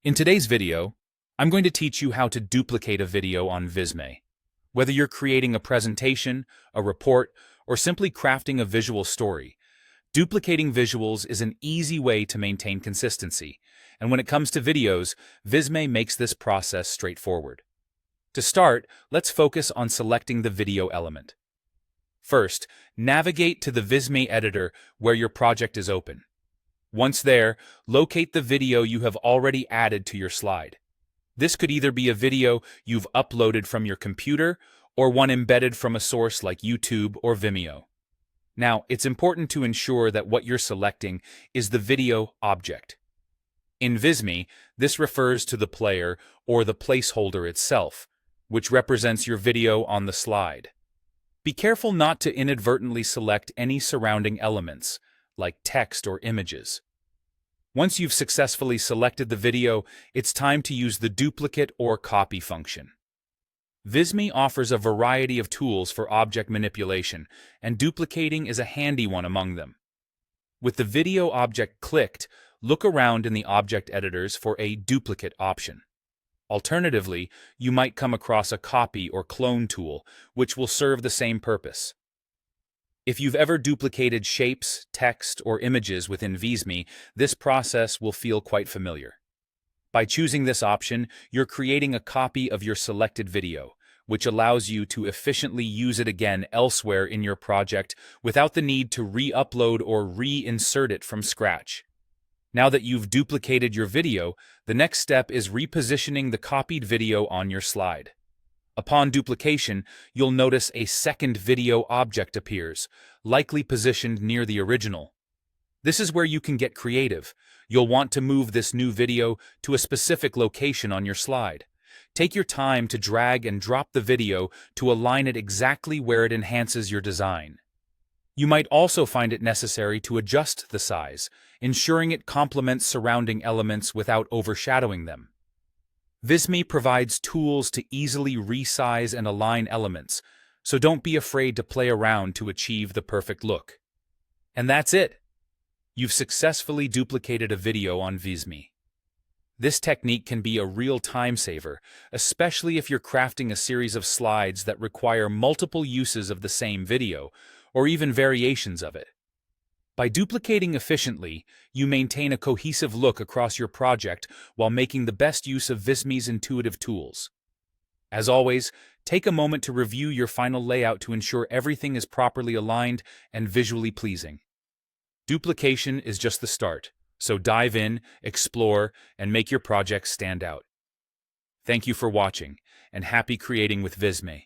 In today's video, I'm going to teach you how to duplicate a video on Visme. Whether you're creating a presentation, a report, or simply crafting a visual story, duplicating visuals is an easy way to maintain consistency. And when it comes to videos, Visme makes this process straightforward. To start, let's focus on selecting the video element. First, navigate to the Visme editor where your project is open. Once there, locate the video you have already added to your slide. This could either be a video you've uploaded from your computer or one embedded from a source like YouTube or Vimeo. Now, it's important to ensure that what you're selecting is the video object. In Visme, this refers to the player or the placeholder itself, which represents your video on the slide. Be careful not to inadvertently select any surrounding elements, like text or images. Once you've successfully selected the video, it's time to use the duplicate or copy function. Visme offers a variety of tools for object manipulation, and duplicating is a handy one among them. With the video object clicked, look around in the object editors for a duplicate option. Alternatively, you might come across a copy or clone tool, which will serve the same purpose. If you've ever duplicated shapes, text, or images within Visme, this process will feel quite familiar. By choosing this option, you're creating a copy of your selected video, which allows you to efficiently use it again elsewhere in your project without the need to re-upload or reinsert it from scratch. Now that you've duplicated your video, the next step is repositioning the copied video on your slide. Upon duplication, you'll notice a second video object appears, likely positioned near the original. This is where you can get creative. You'll want to move this new video to a specific location on your slide. Take your time to drag and drop the video to align it exactly where it enhances your design. You might also find it necessary to adjust the size, ensuring it complements surrounding elements without overshadowing them. Visme provides tools to easily resize and align elements, so don't be afraid to play around to achieve the perfect look. And that's it! You've successfully duplicated a video on Visme. This technique can be a real time saver, especially if you're crafting a series of slides that require multiple uses of the same video, or even variations of it. By duplicating efficiently, you maintain a cohesive look across your project while making the best use of Visme's intuitive tools. As always, take a moment to review your final layout to ensure everything is properly aligned and visually pleasing. Duplication is just the start, so dive in, explore, and make your project stand out. Thank you for watching, and happy creating with Visme.